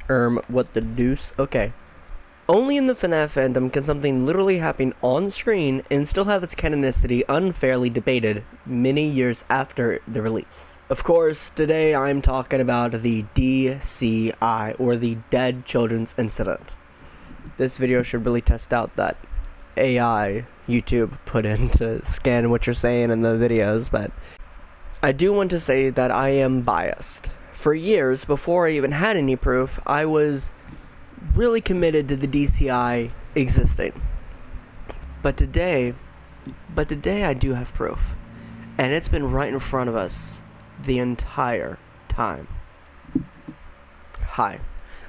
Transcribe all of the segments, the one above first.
What the deuce? Okay. Only in the FNAF fandom can something literally happen on screen and still have its canonicity unfairly debated many years after the release. Of course, today I'm talking about the DCI, or the Dead Children's Incident. This video should really test out that AI YouTube put in to scan what you're saying in the videos, but I do want to say that I am biased. For years, before I even had any proof, I was really committed to the DCI existing. But today I do have proof. And it's been right in front of us the entire time. Hi,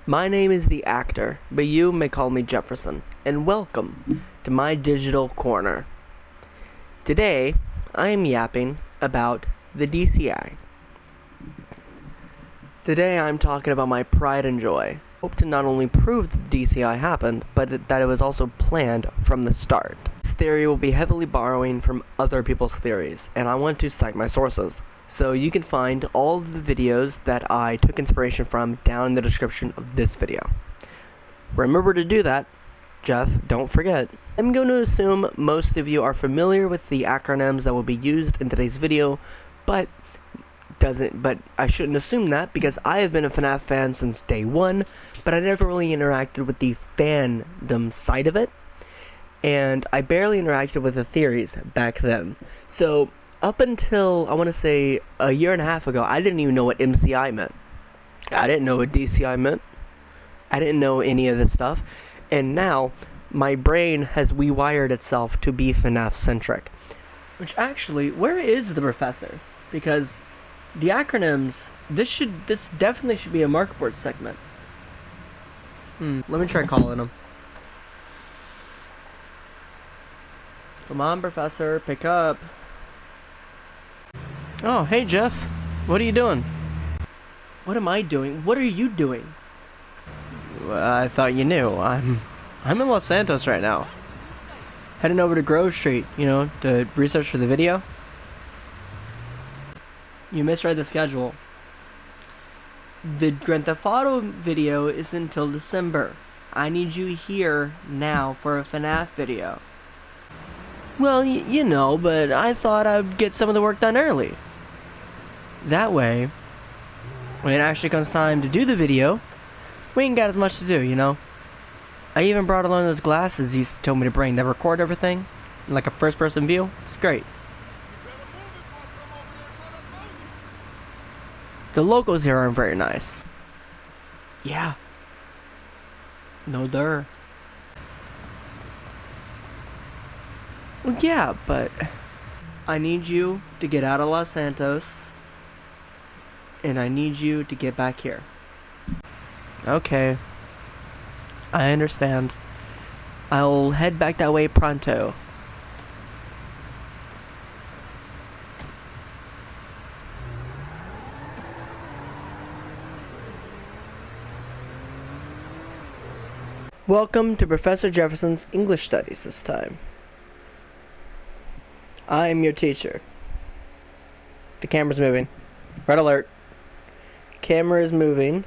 my name is The Actor, but you may call me Jefferson, and welcome to my digital corner. Today, I am yapping about the DCI. Today I'm talking about my pride and joy. Hope to not only prove that the DCI happened, but that it was also planned from the start. This theory will be heavily borrowing from other people's theories, and I want to cite my sources. So you can find all of the videos that I took inspiration from down in the description of this video. Remember to do that. Jeff, don't forget. I'm going to assume most of you are familiar with the acronyms that will be used in today's video, but I shouldn't assume that because I have been a FNAF fan since day one, but I never really interacted with the fandom side of it, and I barely interacted with the theories back then. So up until, I want to say, a year and a half ago, I didn't even know what MCI meant. I didn't know what DCI meant. I didn't know any of this stuff, and now my brain has rewired itself to be FNAF centric. Which actually, where is the professor? Because the acronyms, this definitely should be a markboard segment. Let me try calling him. Come on, Professor, pick up. Oh, hey, Jeff. What are you doing? What am I doing? What are you doing? I thought you knew. I'm in Los Santos right now. Heading over to Grove Street, to research for the video. You misread the schedule. The Grand Theft Auto video is until December. I need you here now for a FNAF video. Well, but I thought I'd get some of the work done early. That way, when it actually comes time to do the video, we ain't got as much to do, I even brought along those glasses you told me to bring that record everything, like a first-person view. It's great. The logos here aren't very nice. Yeah. No, they're. Well, yeah, but I need you to get out of Los Santos, and I need you to get back here. Okay. I understand. I'll head back that way pronto. Welcome to Professor Jefferson's English Studies this time. I am your teacher. The camera's moving. Red alert. Camera is moving.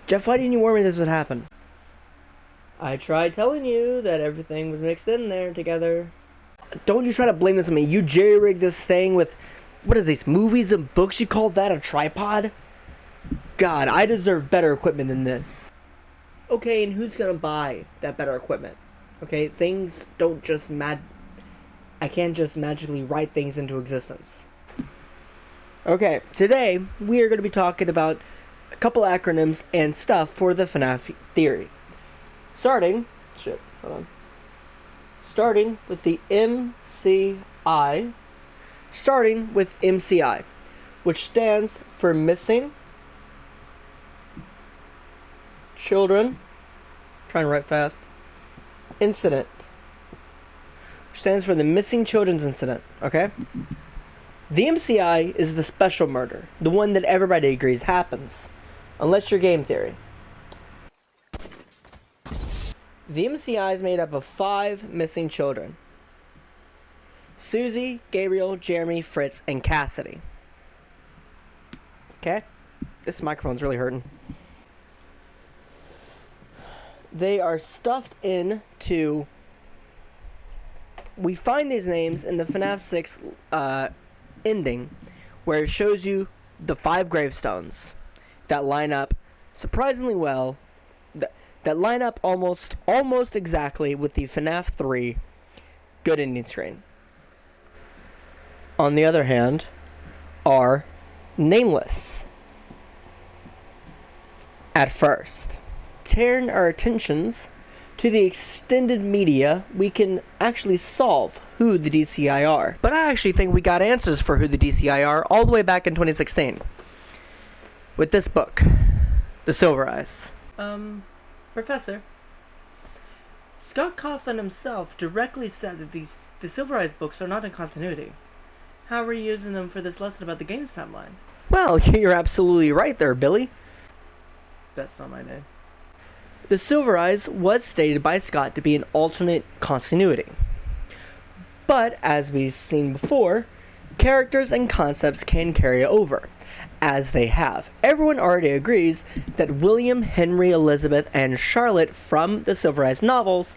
Jeff, why didn't you warn me this would happen? I tried telling you that everything was mixed in there together. Don't you try to blame this on me. You jerry-rigged this thing with, what is these, movies and books? You call that a tripod? God, I deserve better equipment than this. Okay, and who's gonna buy that better equipment? Okay, things don't just I can't just magically write things into existence. Okay, today we are going to be talking about a couple acronyms and stuff for the FNAF Theory. Starting with the MCI. Starting with MCI, which stands for Missing Children, trying to write fast, Incident, which stands for the Missing Children's Incident, okay? The MCI is the special murder, the one that everybody agrees happens, unless you're game theory. The MCI is made up of 5 missing children: Susie, Gabriel, Jeremy, Fritz, and Cassidy. Okay? This microphone's really hurting. They are stuffed into... We find these names in the FNAF 6 ending, where it shows you the 5 gravestones that line up surprisingly well, that line up almost exactly with the FNAF 3 good ending screen. On the other hand, are nameless at first. Turn our attentions to the extended media, we can actually solve who the DCI are. But I actually think we got answers for who the DCI are all the way back in 2016 with this book, The Silver Eyes. Professor, Scott Cawthon himself directly said that the Silver Eyes books are not in continuity. How are you using them for this lesson about the game's timeline? Well, you're absolutely right there, Billy. That's not my name. The Silver Eyes was stated by Scott to be an alternate continuity. But, as we've seen before, characters and concepts can carry over, as they have. Everyone already agrees that William, Henry, Elizabeth, and Charlotte from the Silver Eyes novels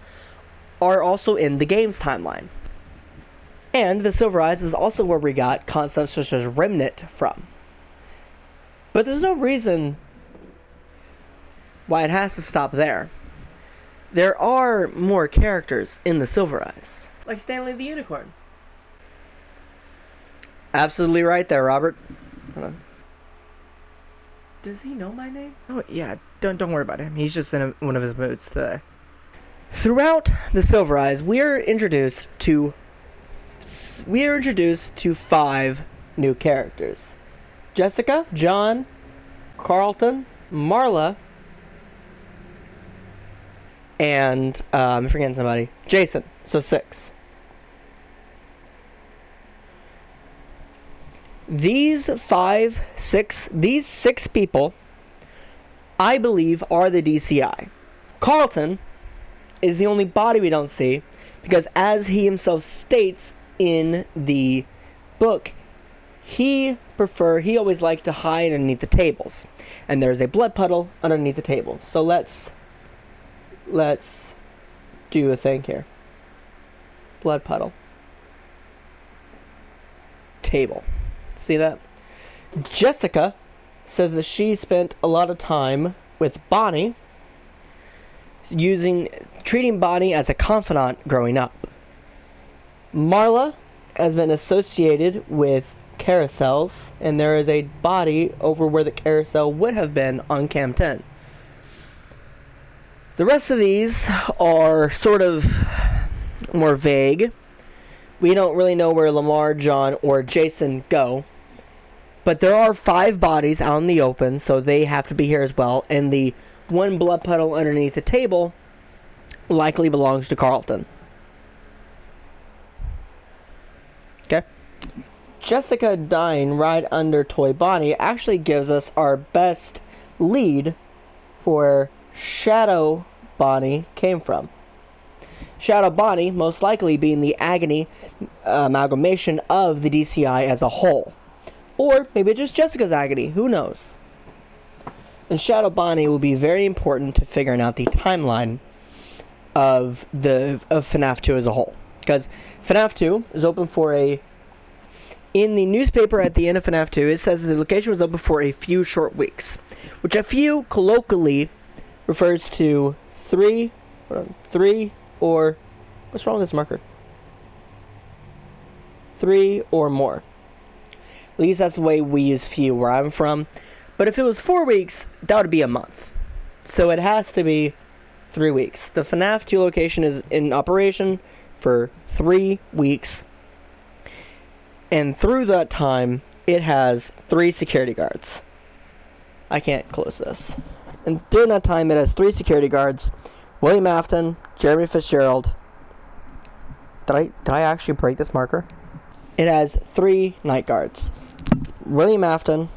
are also in the game's timeline. And the Silver Eyes is also where we got concepts such as Remnant from. But there's no reason why it has to stop there. There are more characters in the Silver Eyes, like Stanley the Unicorn. Absolutely right there, Robert. Hold on. Does he know my name? Oh yeah, don't worry about him. He's just in one of his moods today. Throughout the Silver Eyes, we are introduced to 5 new characters: Jessica, John, Carlton, Marla, and I'm forgetting somebody. Jason. So 6. These 6 people, I believe, are the DCI. Carlton is the only body we don't see, because as he himself states in the book, he always liked to hide underneath the tables, and there's a blood puddle underneath the table. So let's do a thing here. Blood puddle. Table. See that? Jessica says that she spent a lot of time with Bonnie, treating Bonnie as a confidant growing up. Marla has been associated with carousels, and there is a body over where the carousel would have been on Cam 10. The rest of these are sort of more vague. We don't really know where Lamar, John, or Jason go. But there are 5 bodies out in the open, so they have to be here as well. And the one blood puddle underneath the table likely belongs to Carlton. Okay. Jessica dying right under Toy Bonnie actually gives us our best lead for Shadow Bonnie came from. Shadow Bonnie most likely being the agony amalgamation of the DCI as a whole. Or maybe just Jessica's agony, who knows? And Shadow Bonnie will be very important to figuring out the timeline of FNAF 2 as a whole. Because FNAF 2 is open for in the newspaper at the end of FNAF 2, it says that the location was open for a few short weeks. Which a few colloquially refers to 3 or... What's wrong with this marker? 3 or more. At least that's the way we use few where I'm from. But if it was 4 weeks, that would be a month. So it has to be 3 weeks. The FNAF 2 location is in operation for 3 weeks. And through that time, it has 3 security guards. I can't close this. And during that time, it has 3 security guards. William Afton, Jeremy Fitzgerald. Did I actually break this marker? It has 3 night guards. William Afton,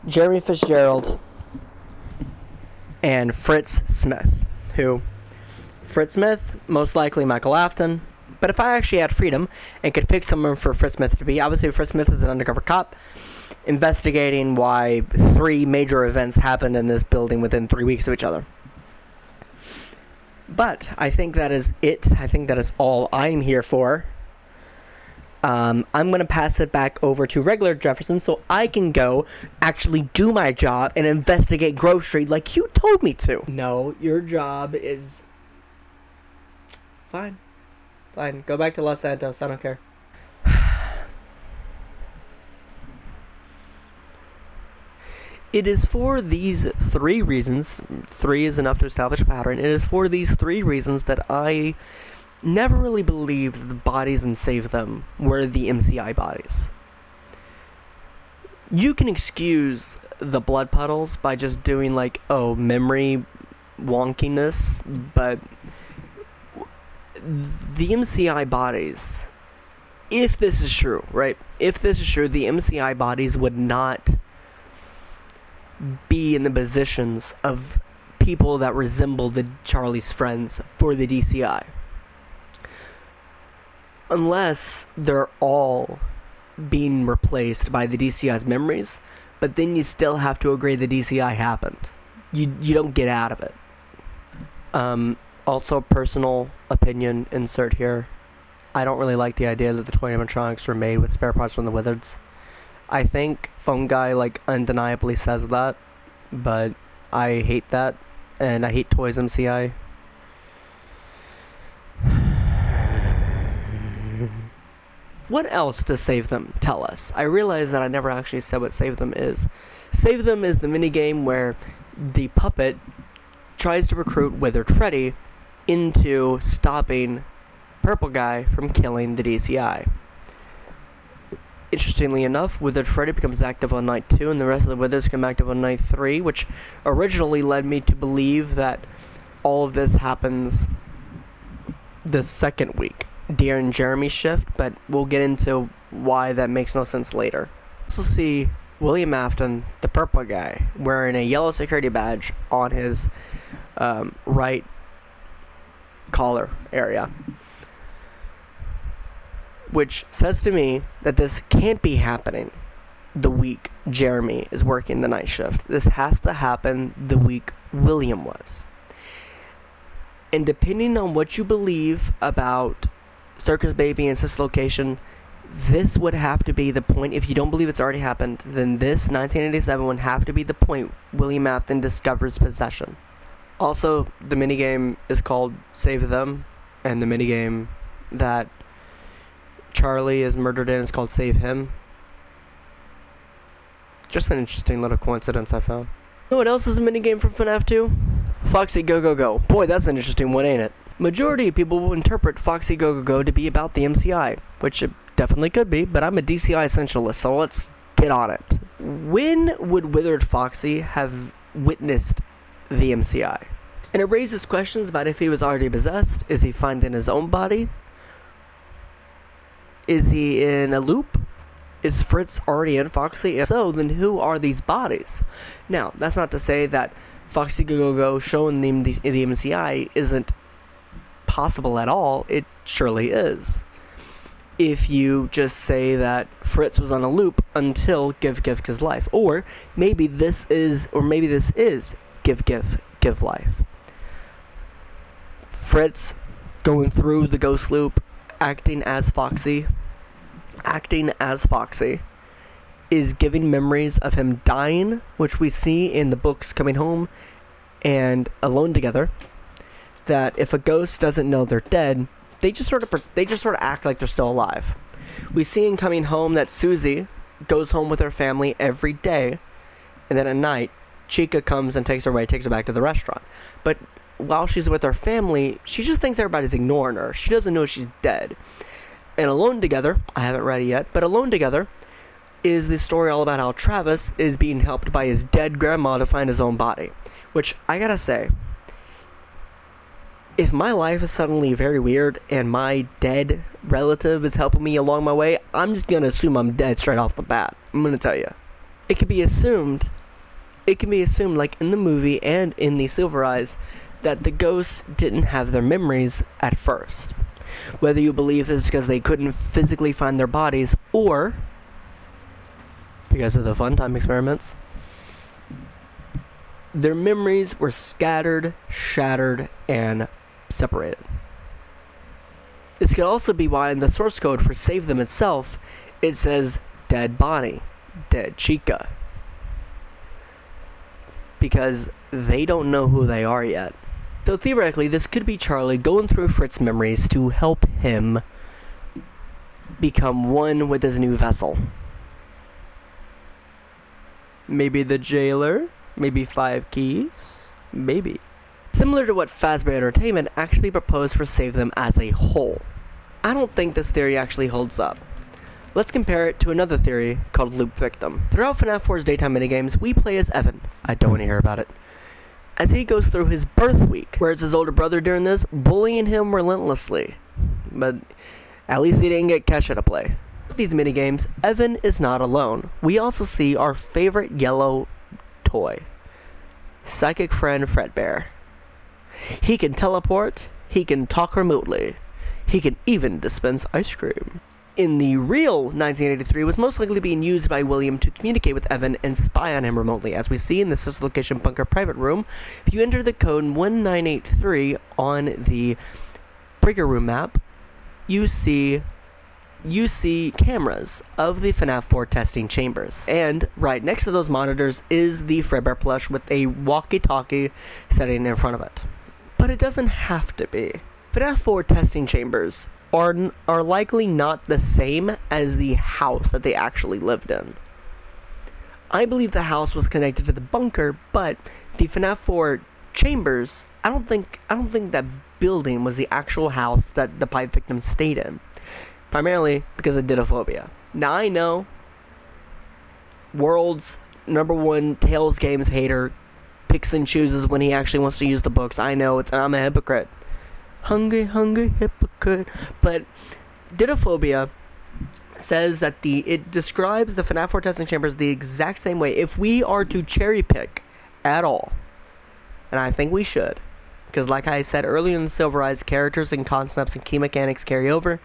Jeremy Fitzgerald, and Fritz Smith. Fritz Smith, most likely Michael Afton. But if I actually had freedom and could pick someone for Fritz Smith to be, obviously Fritz Smith is an undercover cop investigating why 3 major events happened in this building within 3 weeks of each other. But I think that is it. I think that is all I'm here for. I'm going to pass it back over to regular Jefferson so I can go actually do my job and investigate Grove Street like you told me to. No, your job is... Fine. Fine. Go back to Los Santos. I don't care. It is for these 3 reasons. 3 is enough to establish a pattern. It is for these 3 reasons that I never really believed the bodies and Save Them were the MCI bodies. You can excuse the blood puddles by just doing like, oh, memory wonkiness, but the MCI bodies, if this is true, right? If this is true, the MCI bodies would not be in the positions of people that resemble the Charlie's friends for the DCI. Unless they're all being replaced by the DCI's memories, but then you still have to agree the DCI happened. You don't get out of it. Also, personal opinion insert here. I don't really like the idea that the toy animatronics were made with spare parts from the Wizards. I think Phone Guy, like, undeniably says that, but I hate that, and I hate Toys MCI. What else does Save Them tell us? I realize that I never actually said what Save Them is. Save Them is the minigame where the puppet tries to recruit Withered Freddy into stopping Purple Guy from killing the DCI. Interestingly enough, Withered Freddy becomes active on night 2, and the rest of the Withers become active on night 3, which originally led me to believe that all of this happens the second week during Jeremy's shift, but we'll get into why that makes no sense later. Also see William Afton, the Purple Guy, wearing a yellow security badge on his right collar area, which says to me that this can't be happening the week Jeremy is working the night shift. This has to happen the week William was. And depending on what you believe about Circus Baby and Sister Location, this would have to be the point. If you don't believe it's already happened, then this 1987 would have to be the point William Afton discovers possession. Also, the minigame is called Save Them, and the minigame that Charlie is murdered in is called Save Him. Just an interesting little coincidence I found. You know what else is a minigame from FNAF 2? Foxy Go Go Go. Boy, that's an interesting one, ain't it? Majority of people will interpret Foxy Go Go Go to be about the MCI, which it definitely could be, but I'm a DCI essentialist, so let's get on it. When would Withered Foxy have witnessed the MCI? And it raises questions about if he was already possessed. Is he finding his own body? Is he in a loop? Is Fritz already in Foxy? If so, then who are these bodies? Now, that's not to say that Foxy Go Go Go showing them the MCI isn't possible at all. It surely is. If you just say that Fritz was on a loop until Give Give Life. Or maybe this is Give Life. Fritz going through the ghost loop, acting as Foxy, is giving memories of him dying, which we see in the books Coming Home and Alone Together, that if a ghost doesn't know they're dead, they just sort of act like they're still alive. We see in Coming Home that Susie goes home with her family every day, and then at night, Chica comes and takes her away, takes her back to the restaurant. But while she's with her family, she just thinks everybody's ignoring her. She doesn't know she's dead. And Alone Together, I haven't read it yet, but Alone Together is the story all about how Travis is being helped by his dead grandma to find his own body. Which, I gotta say, if my life is suddenly very weird and my dead relative is helping me along my way, I'm just gonna assume I'm dead straight off the bat. I'm gonna tell you. It can be assumed, like in the movie and in the Silver Eyes, that the ghosts didn't have their memories at first. Whether you believe this is because they couldn't physically find their bodies, or because of the fun time experiments, their memories were scattered, shattered, and separated. This could also be why in the source code for Save Them itself, it says dead Bonnie, dead Chica. Because they don't know who they are yet. So theoretically, this could be Charlie going through Fritz's memories to help him become one with his new vessel. Maybe the jailer? Maybe 5 keys? Maybe. Similar to what Fazbear Entertainment actually proposed for Save Them as a whole. I don't think this theory actually holds up. Let's compare it to another theory called Loop Victim. Throughout FNAF 4's daytime minigames, we play as Evan. I don't want to hear about it. As he goes through his birth week, whereas his older brother during this, bullying him relentlessly. But at least he didn't get Kesha to play. With these minigames, Evan is not alone. We also see our favorite yellow toy, Psychic Friend Fredbear. He can teleport, he can talk remotely, he can even dispense ice cream. In the real 1983 was most likely being used by William to communicate with Evan and spy on him remotely. As we see in the Sister Location Bunker private room, if you enter the code 1983 on the breaker room map, you see cameras of the FNAF 4 testing chambers. And right next to those monitors is the Fredbear plush with a walkie-talkie sitting in front of it. But it doesn't have to be. FNAF 4 testing chambers are likely not the same as the house that they actually lived in. I believe the house was connected to the bunker, but the FNAF 4 chambers, I don't think that building was the actual house that the pipe victims stayed in. Primarily because of didophobia. Now I know, world's #1 Tales games hater picks and chooses when he actually wants to use the books. I know, I'm a hypocrite. Hungry hypocrite. But didophobia says that it describes the FNAF 4 testing chambers the exact same way. If we are to cherry pick at all, and I think we should, because like I said earlier in the Silver Eyes, characters and concepts and key mechanics carry over,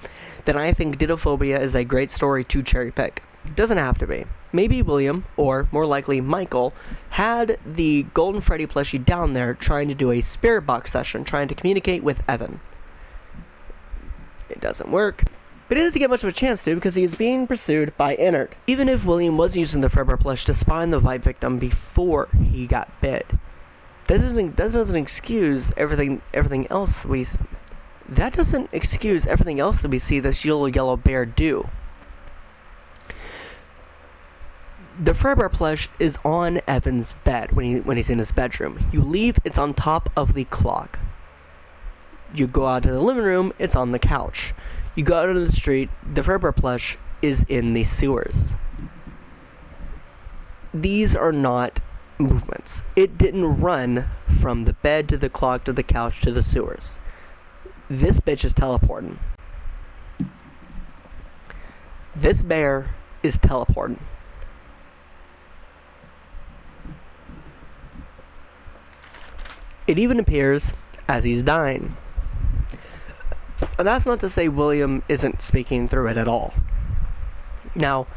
then I think didophobia is a great story to cherry pick. It doesn't have to be. Maybe William, or more likely Michael, had the Golden Freddy plushie down there trying to do a spirit box session, trying to communicate with Evan. It doesn't work. But he doesn't get much of a chance to because he is being pursued by Innard. Even if William was using the Fredbear plush to spy on the Vibe victim before he got bit, that doesn't excuse everything else that doesn't excuse everything else that we see this yellow bear do. The Fredbear plush is on Evan's bed when he's in his bedroom. You leave, it's on top of the clock. You go out to the living room, it's on the couch. You go out into the street, the Fredbear plush is in the sewers. These are not movements. It didn't run from the bed to the clock to the couch to the sewers. This bitch is teleporting. This bear is teleporting. It even appears as he's dying. And that's not to say William isn't speaking through it at all. Now,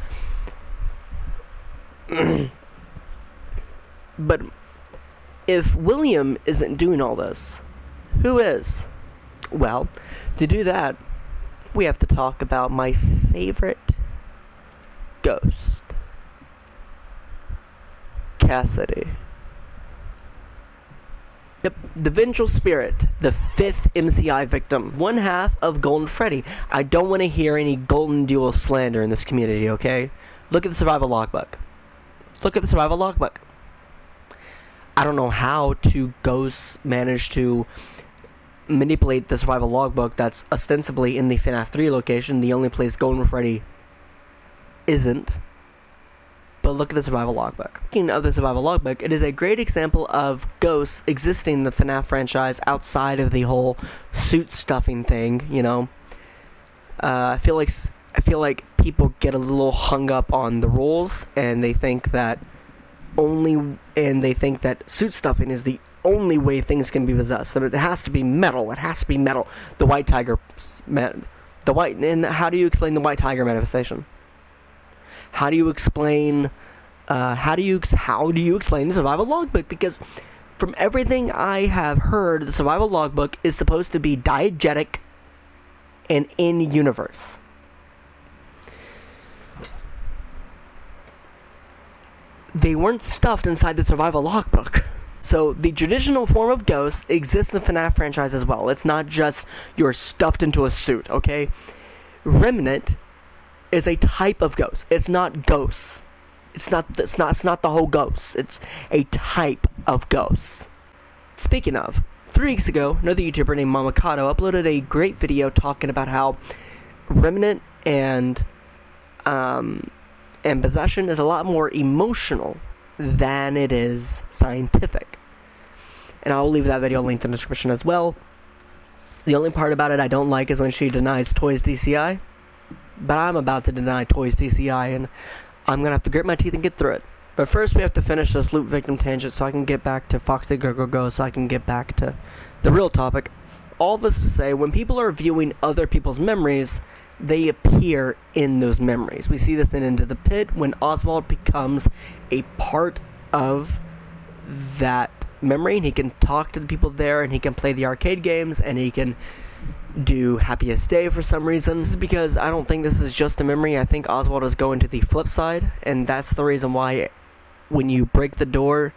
but if William isn't doing all this, who is? Well, to do that, we have to talk about my favorite ghost, Cassidy. Yep, the Vengeful Spirit, the 5th MCI victim, one half of Golden Freddy. I don't want to hear any Golden Duel slander in this community, okay? Look at the survival logbook. Look at the survival logbook. I don't know how two ghosts manage to manipulate the survival logbook that's ostensibly in the FNAF 3 location, the only place Golden Freddy isn't. But look at the survival logbook. Speaking of the survival logbook, it is a great example of ghosts existing in the FNAF franchise outside of the whole suit stuffing thing, you know. I feel like people get a little hung up on the rules, and they think that suit stuffing is the only way things can be possessed. So it has to be metal. It has to be metal. The white tiger, and how do you explain the white tiger manifestation? How do you explain? How do you explain the survival logbook? Because from everything I have heard, the survival logbook is supposed to be diegetic and in universe. They weren't stuffed inside the survival logbook. So the traditional form of ghosts exists in the FNAF franchise as well. It's not just you're stuffed into a suit, okay? Remnant is a type of ghost. It's not ghosts. It's not the whole ghosts. It's a type of ghosts. Speaking of, 3 weeks ago, another YouTuber named Mamakato uploaded a great video talking about how Remnant and possession is a lot more emotional than it is scientific. And I'll leave that video linked in the description as well. The only part about it I don't like is when she denies Toys DCI. But I'm about to deny Toys DCI, and I'm going to have to grit my teeth and get through it. But first we have to finish this loop victim tangent so I can get back to Foxy Go, so I can get back to the real topic. All this to say, when people are viewing other people's memories, they appear in those memories. We see this in Into the Pit when Oswald becomes a part of that memory, and he can talk to the people there, and he can play the arcade games, and he can do Happiest Day for some reason. This is because I don't think this is just a memory. I think Oswald is going to the flip side, and that's the reason why when you break the door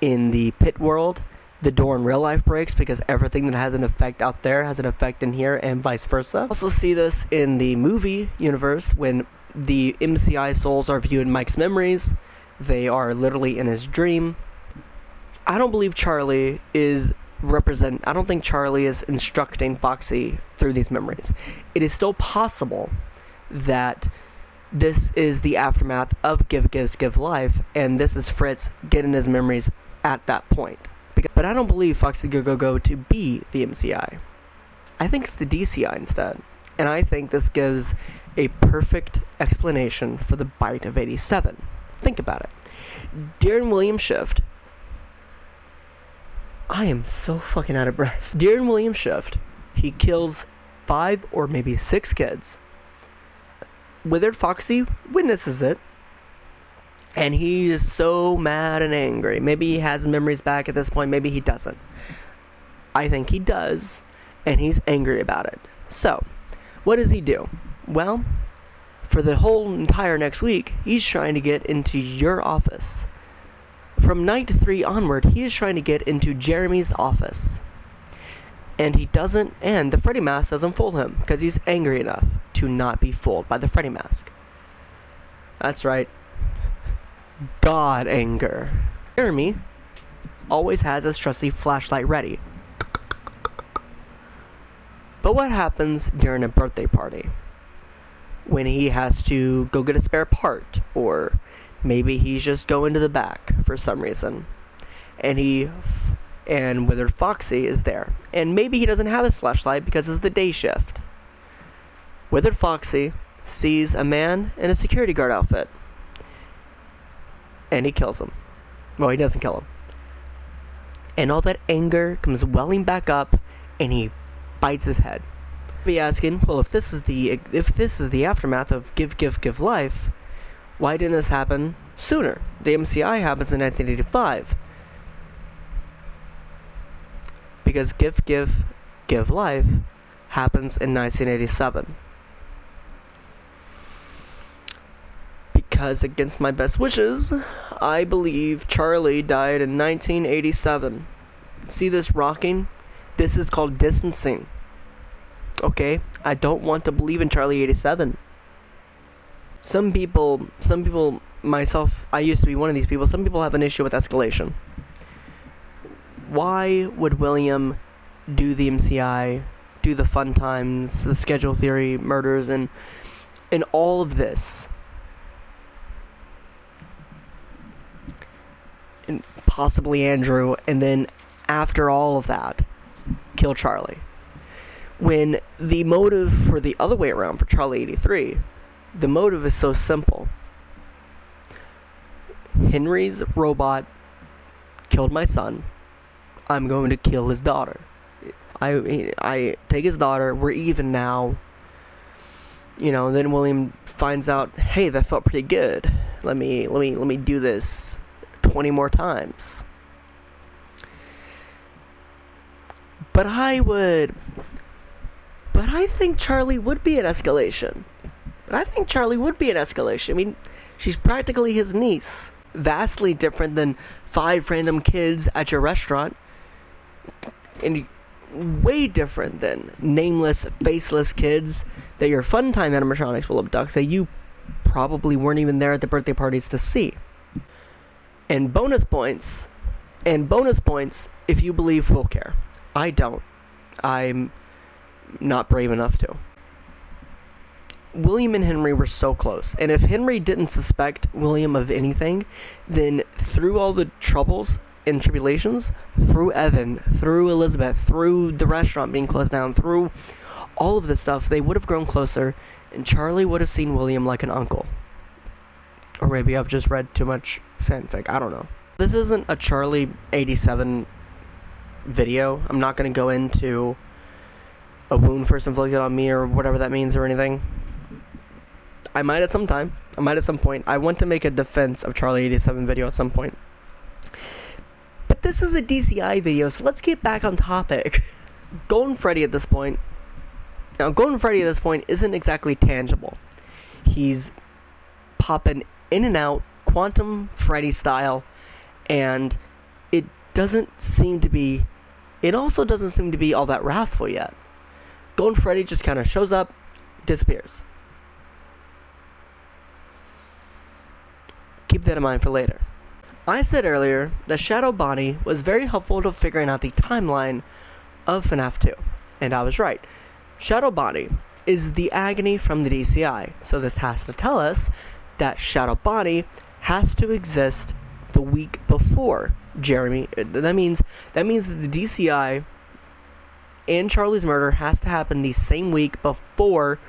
in the pit world, the door in real life breaks, because everything that has an effect out there has an effect in here, and vice versa. Also see this in the movie universe when the MCI souls are viewing Mike's memories. They are literally in his dream. I don't believe Charlie is I don't think Charlie is instructing Foxy through these memories. It is still possible that this is the aftermath of Give Gives Give Life, and this is Fritz getting his memories at that point. But I don't believe Foxy Go to be the MCI. I think it's the DCI instead. And I think this gives a perfect explanation for the bite of 87. Think about it. Darren William Shift. I am so fucking out of breath. Darren William Shift, he kills 5 or maybe 6 kids. Withered Foxy witnesses it. And he is so mad and angry. Maybe he has memories back at this point. Maybe he doesn't. I think he does. And he's angry about it. So, what does he do? Well, for the whole entire next week, he's trying to get into your office. From night 3 onward, he is trying to get into Jeremy's office. And he doesn't, and the Freddy mask doesn't fool him, because he's angry enough to not be fooled by the Freddy mask. That's right. God anger. Jeremy always has his trusty flashlight ready. But what happens during a birthday party? When he has to go get a spare part, or maybe he's just going to the back for some reason. And Withered Foxy is there. And maybe he doesn't have his flashlight because it's the day shift. Withered Foxy sees a man in a security guard outfit. And he kills him. Well, he doesn't kill him. And all that anger comes welling back up, and he bites his head. Be asking, well, if this is the aftermath of Give Life, why didn't this happen sooner? The MCI happens in 1985. Because Give Life happens in 1987. Because against my best wishes, I believe Charlie died in 1987. See this rocking? This is called distancing. Okay? I don't want to believe in Charlie 87. Some people, myself, I used to be one of these people, some people have an issue with escalation. Why would William do the MCI, do the fun times, the schedule theory, murders, and all of this? And possibly Andrew, and then after all of that, kill Charlie. When the motive for the other way around, for Charlie 83, the motive is so simple. Henry's robot killed my son. I'm going to kill his daughter. I take his daughter, we're even now. You know, then William finds out, hey, that felt pretty good. Let me do this 20 more times. But I think Charlie would be an escalation. I mean, she's practically his niece. Vastly different than 5 random kids at your restaurant. And way different than nameless, faceless kids that your fun time animatronics will abduct that you probably weren't even there at the birthday parties to see. And bonus points if you believe we'll care. I don't. I'm not brave enough to. William and Henry were so close, and if Henry didn't suspect William of anything, then through all the troubles and tribulations, through Evan, through Elizabeth, through the restaurant being closed down, through all of this stuff, they would have grown closer, and Charlie would have seen William like an uncle. Or maybe I've just read too much fanfic, I don't know. This isn't a Charlie 87 video. I'm not going to go into a wound first inflicted on me or whatever that means or anything. I might at some point. I want to make a defense of Charlie 87 video at some point. But this is a DCI video, so let's get back on topic. Golden Freddy at this point isn't exactly tangible. He's popping in and out, Quantum Freddy style, and it also doesn't seem to be all that wrathful yet. Golden Freddy just kind of shows up, disappears. Keep that in mind for later. I said earlier that Shadow Bonnie was very helpful to figuring out the timeline of FNAF 2, and I was right. Shadow Bonnie is the agony from the DCI, so this has to tell us that Shadow Bonnie has to exist the week before Jeremy. That means that the DCI and Charlie's murder has to happen the same week before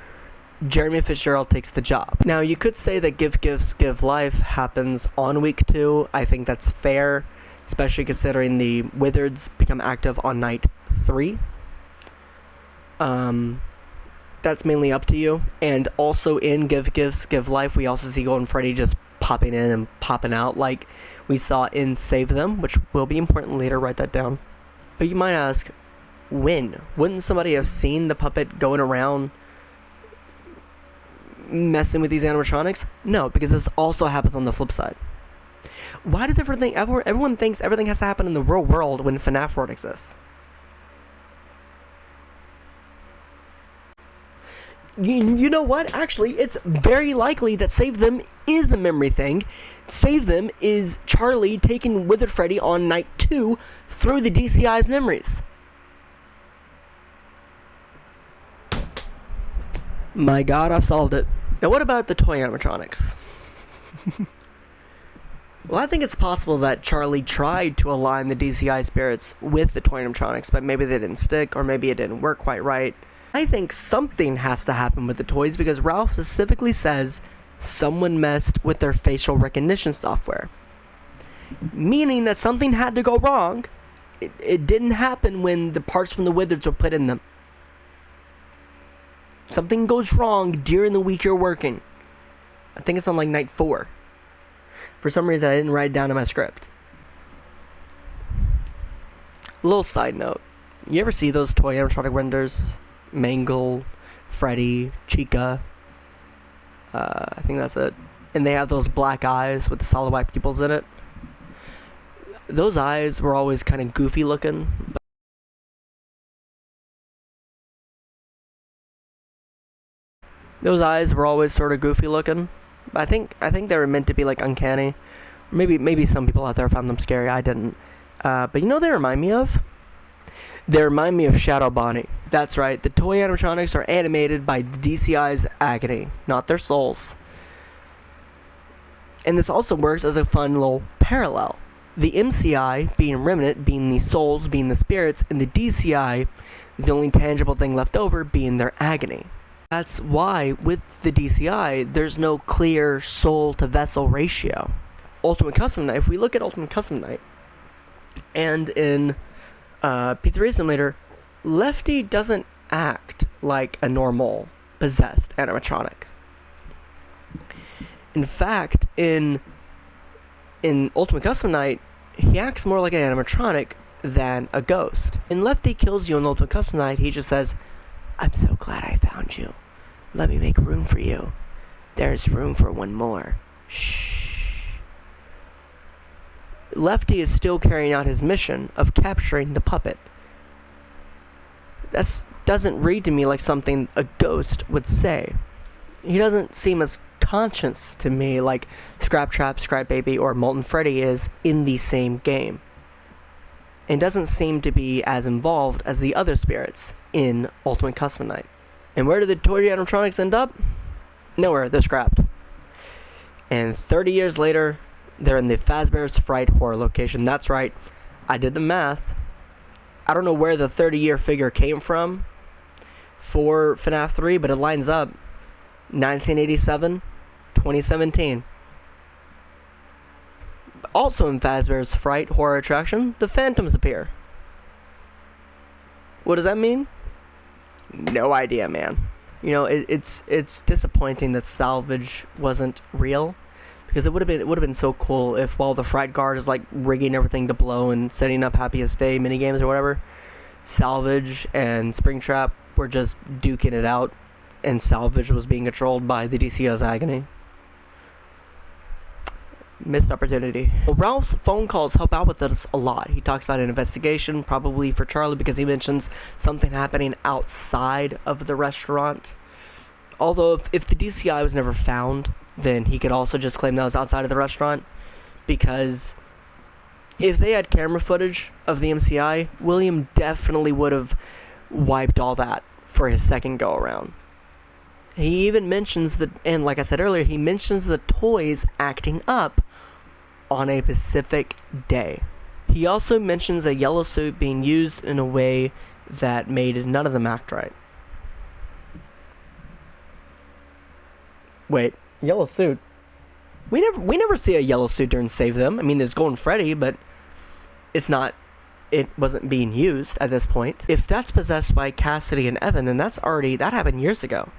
Jeremy Fitzgerald takes the job. Now, you could say that Give Gifts, Give Life happens on week 2. I think that's fair, especially considering the Wizards become active on night 3. That's mainly up to you. And also in Give Gifts, Give Life, we also see Golden Freddy just popping in and popping out like we saw in Save Them, which will be important later, write that down. But you might ask, when? Wouldn't somebody have seen the puppet going around messing with these animatronics? No, because this also happens on the flip side. Why does everyone thinks everything has to happen in the real world when FNAF World exists? You know what? Actually, it's very likely that Save Them is a memory thing. Save Them is Charlie taking Withered Freddy on night 2 through the DCI's memories. My god, I've solved it. Now what about the toy animatronics? Well, I think it's possible that Charlie tried to align the DCI spirits with the toy animatronics, but maybe they didn't stick, or maybe it didn't work quite right. I think something has to happen with the toys because Ralph specifically says someone messed with their facial recognition software. Meaning that something had to go wrong. It didn't happen when the parts from the Wizards were put in them. Something goes wrong during the week you're working. I think it's on like night 4. For some reason I didn't write it down in my script. A little side note. You ever see those toy animatronic renders? Mangle, Freddy, Chica. I think that's it. And they have those black eyes with the solid white pupils in it. Those eyes were always kind of goofy looking. Those eyes were always sort of goofy looking. I think they were meant to be like uncanny. Maybe some people out there found them scary. I didn't. But you know what they remind me of? They remind me of Shadow Bonnie. That's right. The toy animatronics are animated by the DCI's agony, not their souls. And this also works as a fun little parallel. The MCI being Remnant, being the souls, being the spirits, and the DCI, the only tangible thing left over being their agony. That's why, with the DCI, there's no clear soul-to-vessel ratio. Ultimate Custom Night, if we look at Ultimate Custom Night, and in Pizzeria Simulator, Lefty doesn't act like a normal possessed animatronic. In fact, in Ultimate Custom Night, he acts more like an animatronic than a ghost. When Lefty kills you in Ultimate Custom Night, he just says, "I'm so glad I found you. Let me make room for you. There's room for one more. Shh." Lefty is still carrying out his mission of capturing the puppet. That doesn't read to me like something a ghost would say. He doesn't seem as conscious to me like Scrap Trap, Scrap Baby, or Molten Freddy is in the same game. And doesn't seem to be as involved as the other spirits in Ultimate Custom Night. And where did the toy animatronics end up? Nowhere, they're scrapped. And 30 years later, they're in the Fazbear's Fright horror location. That's right, I did the math. I don't know where the 30-year figure came from for FNAF 3, but it lines up. 1987, 2017. Also in Fazbear's Fright horror attraction, the Phantoms appear. What does that mean? No idea, man. You know, it's disappointing that salvage wasn't real, because it would have been so cool if while the Fright Guard is like rigging everything to blow and setting up Happiest Day minigames or whatever, Salvage and Springtrap were just duking it out, and Salvage was being controlled by the DCI Is agony. Missed opportunity. Well, Ralph's phone calls help out with this a lot. He talks about an investigation, probably for Charlie, because he mentions something happening outside of the restaurant. Although, if the DCI was never found, then he could also just claim that was outside of the restaurant, because if they had camera footage of the MCI, William definitely would have wiped all that for his second go-around. He even mentions and like I said earlier, he mentions the toys acting up on a specific day. He also mentions a yellow suit being used in a way that made none of them act right. Wait, yellow suit? We never see a yellow suit during Save Them. I mean, there's Golden Freddy, but it wasn't being used at this point. If that's possessed by Cassidy and Evan, then that happened years ago.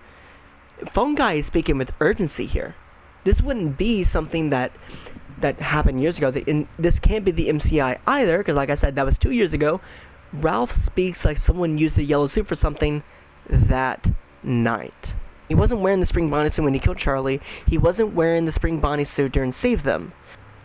Phone Guy is speaking with urgency here. This wouldn't be something that happened years ago. This can't be the MCI either, because like I said, that was 2 years ago. Ralph speaks like someone used the yellow suit for something that night. He wasn't wearing the spring bonnet suit when he killed Charlie. He wasn't wearing the spring bonnet suit during Save Them.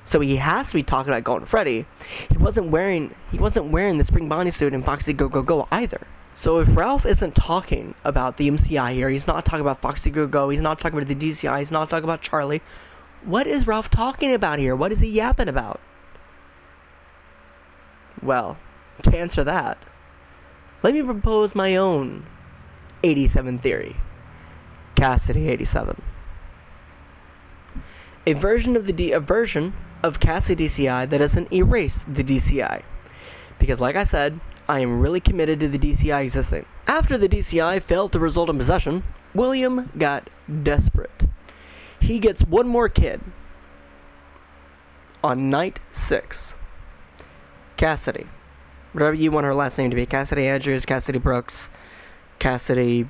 So he has to be talking about Golden Freddy. He wasn't wearing the spring bonnet suit in Foxy Go Go Go either. So if Ralph isn't talking about the MCI here, he's not talking about Foxy Go Go, he's not talking about the DCI, he's not talking about Charlie, what is Ralph talking about here? What is he yapping about? Well, to answer that, let me propose my own 87 theory. Cassidy 87. A version of Cassidy DCI that doesn't erase the DCI. Because like I said, I am really committed to the DCI existing. After the DCI failed to result in possession, William got desperate. He gets one more kid. On night 6. Cassidy. Whatever you want her last name to be. Cassidy Andrews, Cassidy Brooks, Cassidy...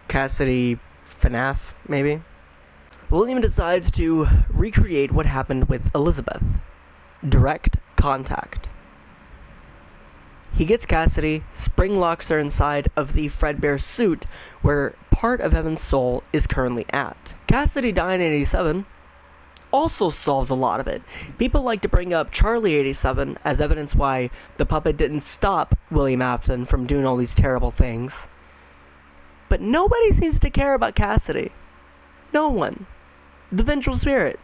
Cassidy FNAF, maybe? William decides to recreate what happened with Elizabeth. Direct contact. He gets Cassidy, spring locks her inside of the Fredbear suit where part of Evan's soul is currently at. Cassidy dying in 87 also solves a lot of it. People like to bring up Charlie 87 as evidence why the puppet didn't stop William Afton from doing all these terrible things. But nobody seems to care about Cassidy. No one. The vengeful spirit.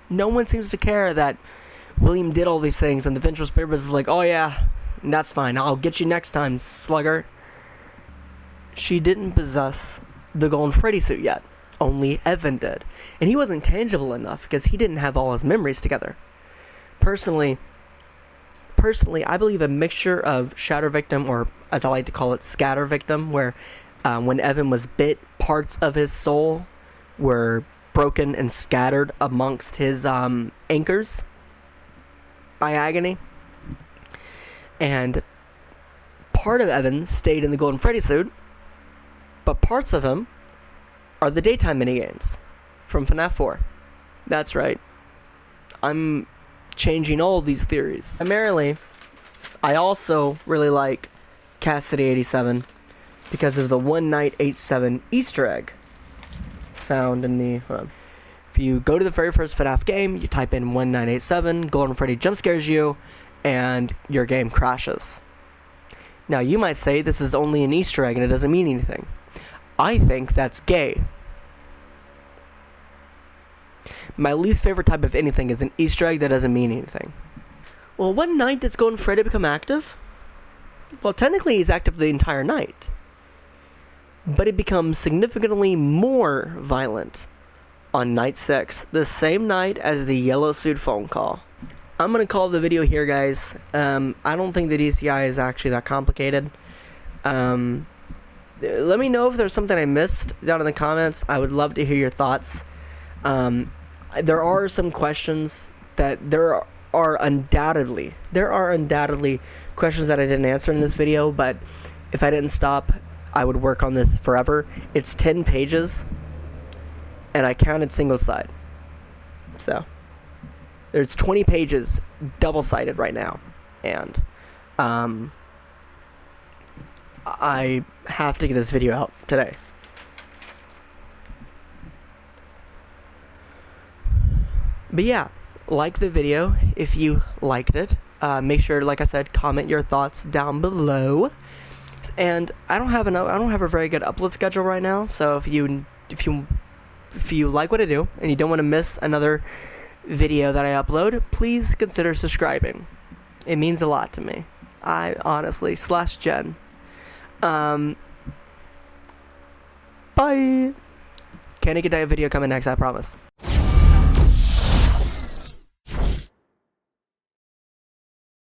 No one seems to care that William did all these things, and the vengeful spirit is like, oh yeah, that's fine, I'll get you next time, slugger. She didn't possess the Golden Freddy suit yet. Only Evan did. And he wasn't tangible enough because he didn't have all his memories together. Personally, I believe a mixture of Shatter Victim, or as I like to call it, Scatter Victim, where when Evan was bit, parts of his soul were broken and scattered amongst his anchors. by Agony. And part of Evan stayed in the Golden Freddy suit, but parts of him are the daytime minigames from FNAF 4. That's right. I'm changing all these theories. Primarily, I also really like Cassidy 87 because of the One Night 87 Easter egg found in the... Hold on. If you go to the very first FNAF game, you type in 1987, Golden Freddy jump scares you, and your game crashes. Now, you might say this is only an Easter egg and it doesn't mean anything. I think that's gay. My least favorite type of anything is an Easter egg that doesn't mean anything. Well, what night does Golden Freddy become active? Well, technically he's active the entire night. But it becomes significantly more violent on night 6, the same night as the yellow suit phone call. I'm going to call the video here, guys. I don't think the DCI is actually that complicated. Let me know if there's something I missed down in the comments. I would love to hear your thoughts. There are some questions that there are undoubtedly questions that I didn't answer in this video, but if I didn't stop, I would work on this forever. It's 10 pages, and I counted single side. So, there's 20 pages double-sided right now, and I have to get this video out today. But yeah, like the video if you liked it. Make sure, like I said, comment your thoughts down below. And I don't have a very good upload schedule right now, so if you like what I do and you don't want to miss another video that I upload, please consider subscribing. It means a lot to me. I honestly /Jen. Bye. Can't get that video coming next, I promise.